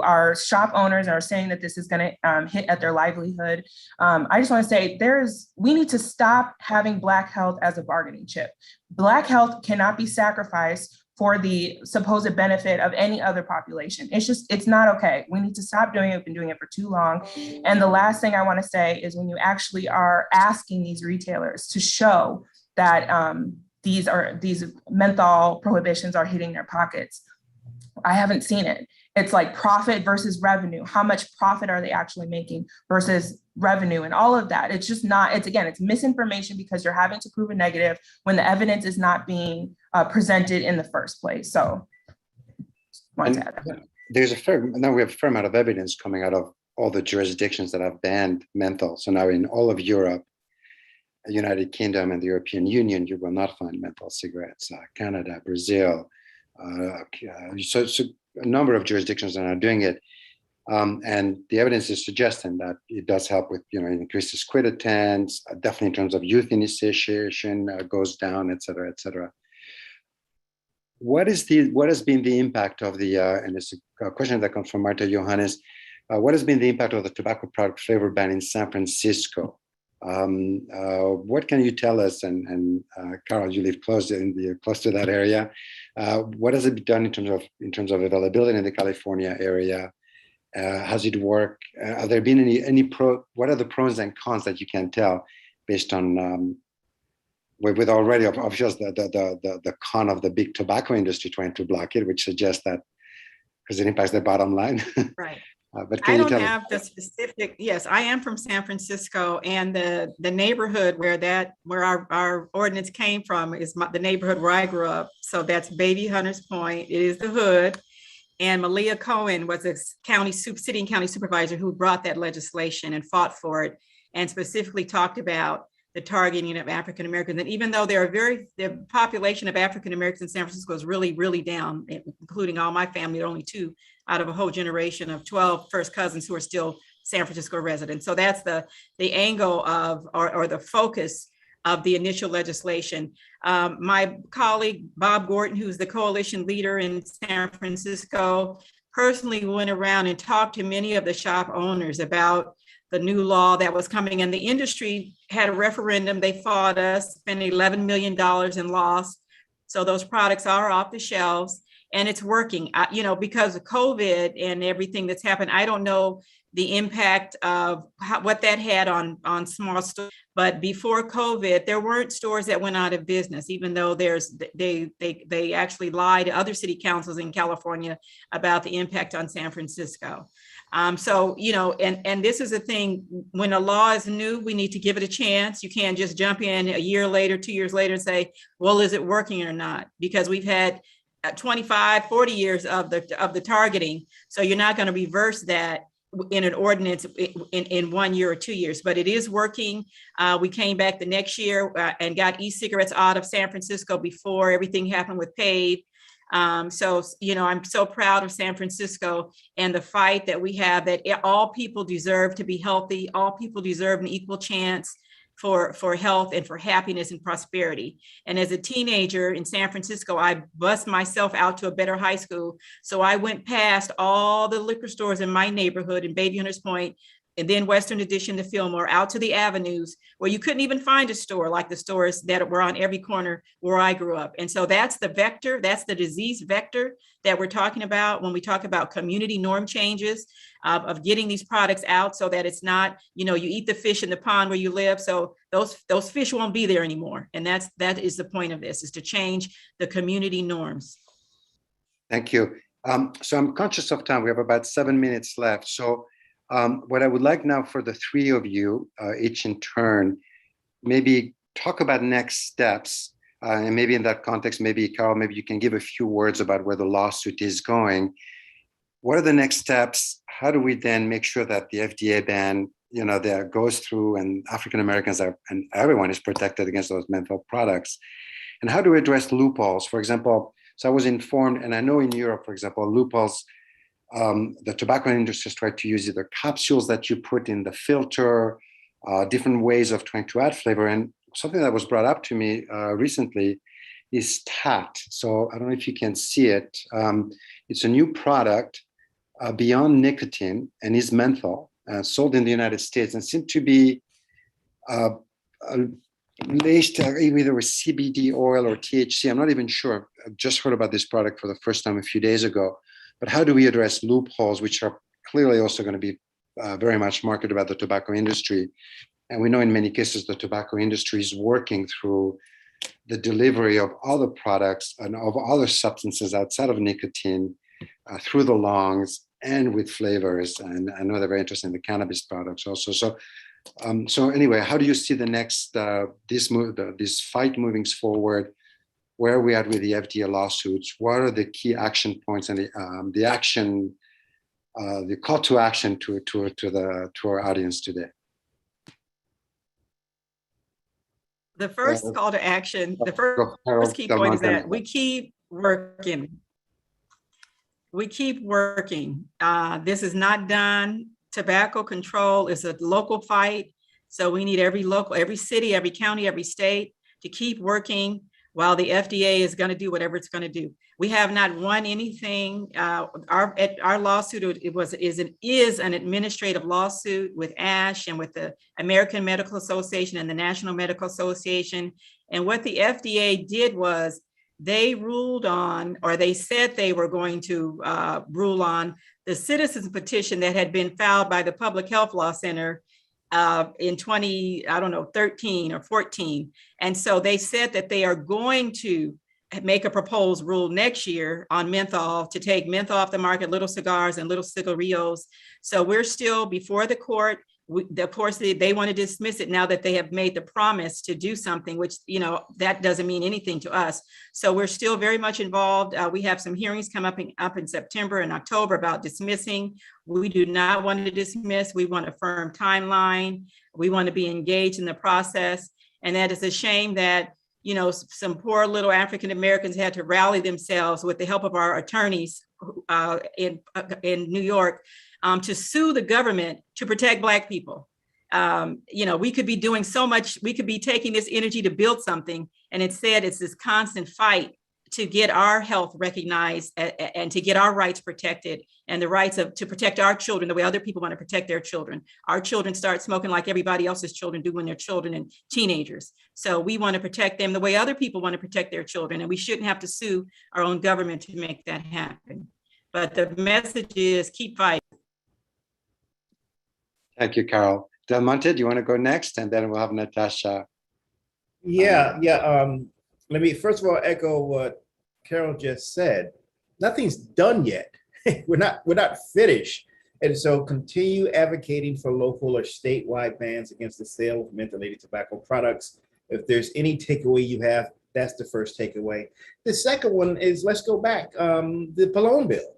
are shop owners and are saying that this is going to hit at their livelihood. I just want to say we need to stop having Black health as a bargaining chip. Black health cannot be sacrificed for the supposed benefit of any other population. It's not okay. We need to stop doing it. We've been doing it for too long. And the last thing I want to say is, when you actually are asking these retailers to show that these menthol prohibitions are hitting their pockets, I haven't seen it. it's like profit versus revenue. How much profit are they actually making versus revenue and all of that? It's just not, it's misinformation because you're having to prove a negative when the evidence is not being presented in the first place. So wanted to add that. Now we have a fair amount of evidence coming out of all the jurisdictions that have banned menthol. So now in all of Europe, United Kingdom and the European Union, you will not find menthol cigarettes. Canada, Brazil, so a number of jurisdictions are now doing it. And the evidence is suggesting that it does help with, increases quit attempts, definitely in terms of youth initiation goes down, et cetera, et cetera. What has been the impact of the, and it's a question that comes from Marta Johannes, what has been the impact of the tobacco product flavor ban in San Francisco? What can you tell us? And Carol, you live close to that area. What has it done in terms of availability in the California area? Has it worked? Have there been any what are the pros and cons that you can tell based on with already obviously the con of the big tobacco industry trying to block it, which suggests that because it impacts their bottom line. Right. But I don't have the specific. Yes, I am from San Francisco, and the neighborhood where our ordinance came from is the neighborhood where I grew up. So that's Baby Hunters Point. It is the hood, and Malia Cohen was a sitting county supervisor who brought that legislation and fought for it, and specifically talked about the targeting of African Americans. And even though the population of African Americans in San Francisco is really, really down, including all my family, there are only 2 out of a whole generation of 12 first cousins who are still San Francisco residents. So that's the angle of, or the focus of the initial legislation. My colleague, Bob Gordon, who's the coalition leader in San Francisco, personally went around and talked to many of the shop owners about the new law that was coming, and the industry had a referendum. They fought us, spent $11 million in loss. So those products are off the shelves and it's working. Because of COVID and everything that's happened, I don't know the impact of what that had on small stores. But before COVID, there weren't stores that went out of business, even though they actually lied to other city councils in California about the impact on San Francisco. And this is the thing, when a law is new, we need to give it a chance. You can't just jump in a year later, 2 years later and say, well, is it working or not? Because we've had 25, 40 years of the targeting. So you're not going to reverse that in an ordinance in 1 year or 2 years, but it is working. We came back the next year and got e-cigarettes out of San Francisco before everything happened with PAVE. I'm so proud of San Francisco and the fight that we have, that all people deserve to be healthy. All people deserve an equal chance for health and for happiness and prosperity. And as a teenager in San Francisco, I bused myself out to a better high school. So I went past all the liquor stores in my neighborhood in Baby Hunters Point, and then Western Addition to Fillmore, out to the avenues where you couldn't even find a store like the stores that were on every corner where I grew up. And so that's the vector, that's the disease vector that we're talking about when we talk about community norm changes of getting these products out, so that it's not, you eat the fish in the pond where you live. So those fish won't be there anymore. And that is the point of this, is to change the community norms. Thank you. So I'm conscious of time. We have about 7 minutes left. So what I would like now for the 3 of you, each in turn, maybe talk about next steps. And maybe in that context, maybe Carol, maybe you can give a few words about where the lawsuit is going. What are the next steps? How do we then make sure that the FDA ban, that goes through and African Americans and everyone is protected against those menthol products? And how do we address loopholes? For example, so I was informed, and I know in Europe, for example, loopholes, the tobacco industry has tried to use either capsules that you put in the filter, different ways of trying to add flavor. And something that was brought up to me recently is TAT. So I don't know if you can see it. It's a new product beyond nicotine and is menthol, sold in the United States, and seemed to be laced either with CBD oil or THC. I'm not even sure. I've just heard about this product for the first time a few days ago. But how do we address loopholes, which are clearly also going to be very much marketed about the tobacco industry? And we know in many cases the tobacco industry is working through the delivery of other products and of other substances outside of nicotine through the lungs and with flavors. And I know they're very interested in the cannabis products also. So anyway, how do you see the next this fight moving forward? Where are we at with the FDA lawsuits? What are the key action points and the call to action to our audience today? The first call to action, the first key point is that we keep working. We keep working. This is not done. Tobacco control is a local fight. So we need every city, every county, every state to keep working while the FDA is going to do whatever it's going to do. We have not won anything. Our lawsuit is an administrative lawsuit with ASH and with the American Medical Association and the National Medical Association. And what the FDA did was they ruled on, or they said they were going to rule on the citizens petition that had been filed by the Public Health Law Center in 13 or 14. And so they said that they are going to make a proposed rule next year on menthol, to take menthol off the market, little cigars and little cigarillos. So we're still before the court. Of course, they want to dismiss it now that they have made the promise to do something, which, that doesn't mean anything to us. So we're still very much involved. We have some hearings come up in September and October about dismissing. We do not want to dismiss. We want a firm timeline. We want to be engaged in the process. And that is a shame that, some poor little African Americans had to rally themselves with the help of our attorneys in New York to sue the government to protect Black people. We could be doing so much. We could be taking this energy to build something. And instead, it's this constant fight to get our health recognized and to get our rights protected, and the rights to protect our children the way other people want to protect their children. Our children start smoking like everybody else's children do when they're children and teenagers. So we want to protect them the way other people want to protect their children. And we shouldn't have to sue our own government to make that happen. But the message is keep fighting. Thank you, Carol. Delmonte, do you want to go next? And then we'll have Natasha. Yeah. Let me first of all echo what Carol just said. Nothing's done yet. We're not finished. And so continue advocating for local or statewide bans against the sale of mentholated tobacco products. If there's any takeaway you have, that's the first takeaway. The second one is, let's go back. The Pallone bill,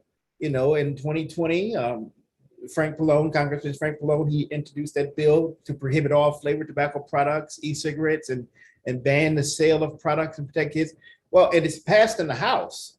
in 2020, Congressman Frank Pallone, he introduced that bill to prohibit all flavored tobacco products, e-cigarettes, and ban the sale of products and protect kids. Well, it is passed in the House,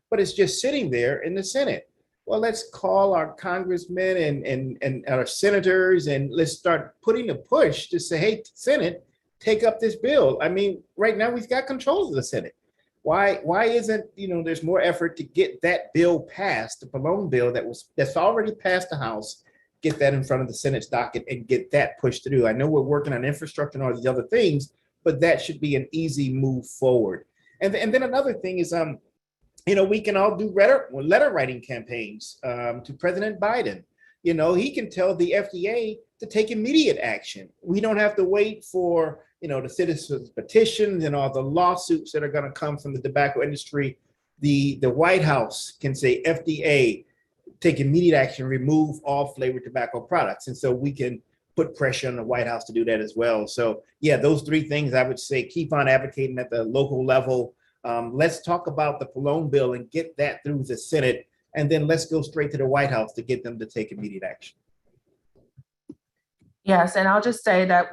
but it's just sitting there in the Senate. Well, let's call our congressmen and our senators, and let's start putting a push to say, hey, Senate, take up this bill. I mean, right now we've got control of the Senate. Why isn't, there's more effort to get that bill passed, the Pallone bill that's already passed the House, get that in front of the Senate's docket and get that pushed through. I know we're working on infrastructure and all these other things, but that should be an easy move forward. And then another thing is, we can all do letter writing campaigns to President Biden. He can tell the FDA to take immediate action. We don't have to wait for, the citizens petitions and all the lawsuits that are going to come from the tobacco industry. The White House can say, FDA, take immediate action, remove all flavored tobacco products. And so we can put pressure on the White House to do that as well. So yeah, those three things I would say, keep on advocating at the local level. Let's talk about the Pallone bill and get that through the Senate. And then let's go straight to the White House to get them to take immediate action. Yes, and I'll just say that,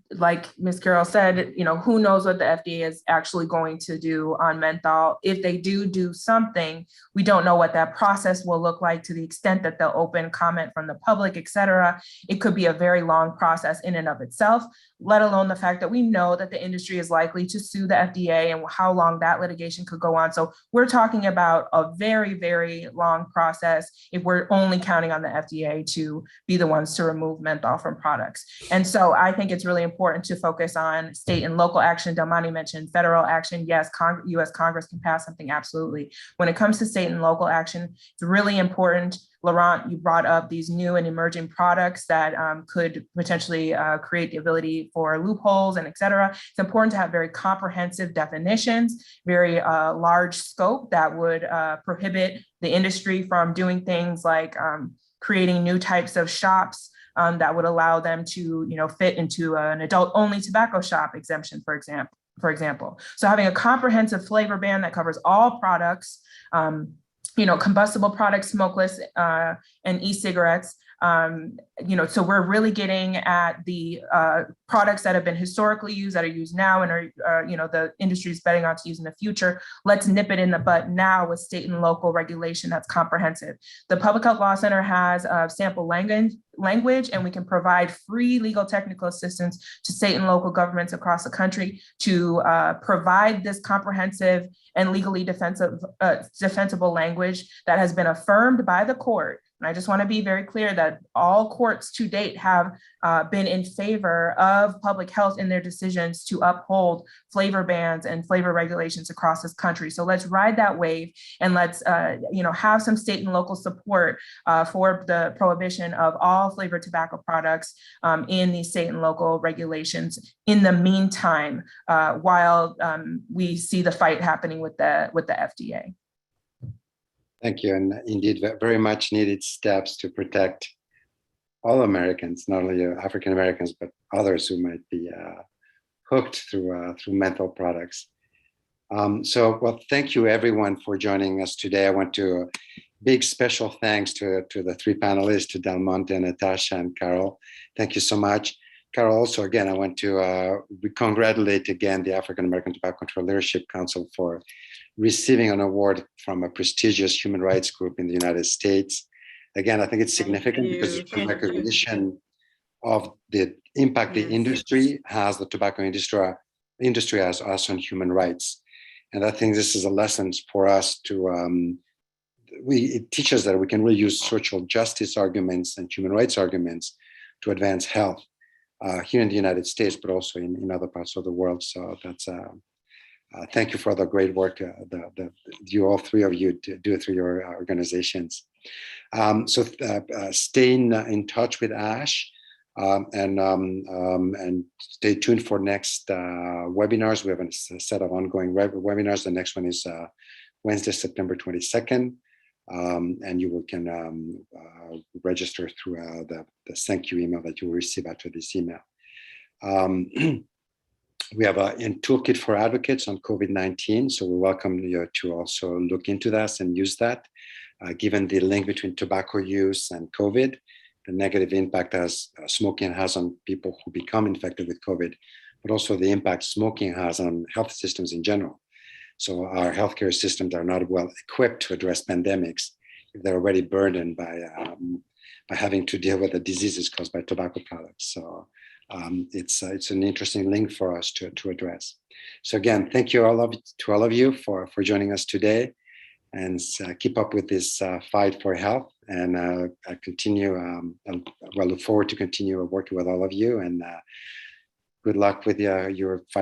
like Ms. Carol said, who knows what the FDA is actually going to do on menthol. If they do something, we don't know what that process will look like, to the extent that they'll open comment from the public, et cetera. It could be a very long process in and of itself, let alone the fact that we know that the industry is likely to sue the FDA and how long that litigation could go on. So we're talking about a very, very long process if we're only counting on the FDA to be the ones to remove menthol from products. And so I think it's really important to focus on state and local action. Delmonte mentioned federal action. Yes, US Congress can pass something, absolutely. When it comes to state and local action, it's really important. Laurent, you brought up these new and emerging products that could potentially create the ability for loopholes and et cetera. It's important to have very comprehensive definitions, very large scope that would prohibit the industry from doing things like creating new types of shops that would allow them to, fit into an adult-only tobacco shop exemption, for example. So having a comprehensive flavor ban that covers all products, combustible products, smokeless, and e-cigarettes. So we're really getting at the products that have been historically used, that are used now, and are, the industry is betting on to use in the future. Let's nip it in the bud now with state and local regulation that's comprehensive. The Public Health Law Center has a sample language, and we can provide free legal technical assistance to state and local governments across the country to provide this comprehensive and legally defensible language that has been affirmed by the court. And I just want to be very clear that all courts to date have been in favor of public health in their decisions to uphold flavor bans and flavor regulations across this country. So let's ride that wave, and let's have some state and local support for the prohibition of all flavored tobacco products in these state and local regulations. In the meantime, while we see the fight happening with the FDA. Thank you, and indeed, very much needed steps to protect all Americans, not only African Americans, but others who might be hooked through menthol products. Well, thank you everyone for joining us today. I want to big special thanks to the three panelists, to Delmonte, Natasha, and Carol. Thank you so much. Carol, also, again, I want to congratulate again the African American Tobacco Control Leadership Council for receiving an award from a prestigious human rights group in the United States. Again, I think it's significant because it's a recognition of the impact the industry has, the tobacco industry has us on human rights. And I think this is a lesson for us to, it teaches that we can really use social justice arguments and human rights arguments to advance health here in the United States, but also in other parts of the world. So that's thank you for the great work that you, all three of you, do through your organizations. Stay in touch with ASH and stay tuned for next webinars. We have a set of ongoing webinars. The next one is Wednesday, September 22nd. And you can register through the thank you email that you will receive after this email. We have a toolkit for advocates on COVID-19, so we welcome you to also look into that and use that. Given the link between tobacco use and COVID, the negative impact as smoking has on people who become infected with COVID, but also the impact smoking has on health systems in general. So our healthcare systems are not well equipped to address pandemics if they're already burdened by having to deal with the diseases caused by tobacco products. So it's an interesting link for us to address. So again, thank you to all of you for joining us today, and keep up with this fight for health. And I look forward to continue working with all of you, and good luck with your fight.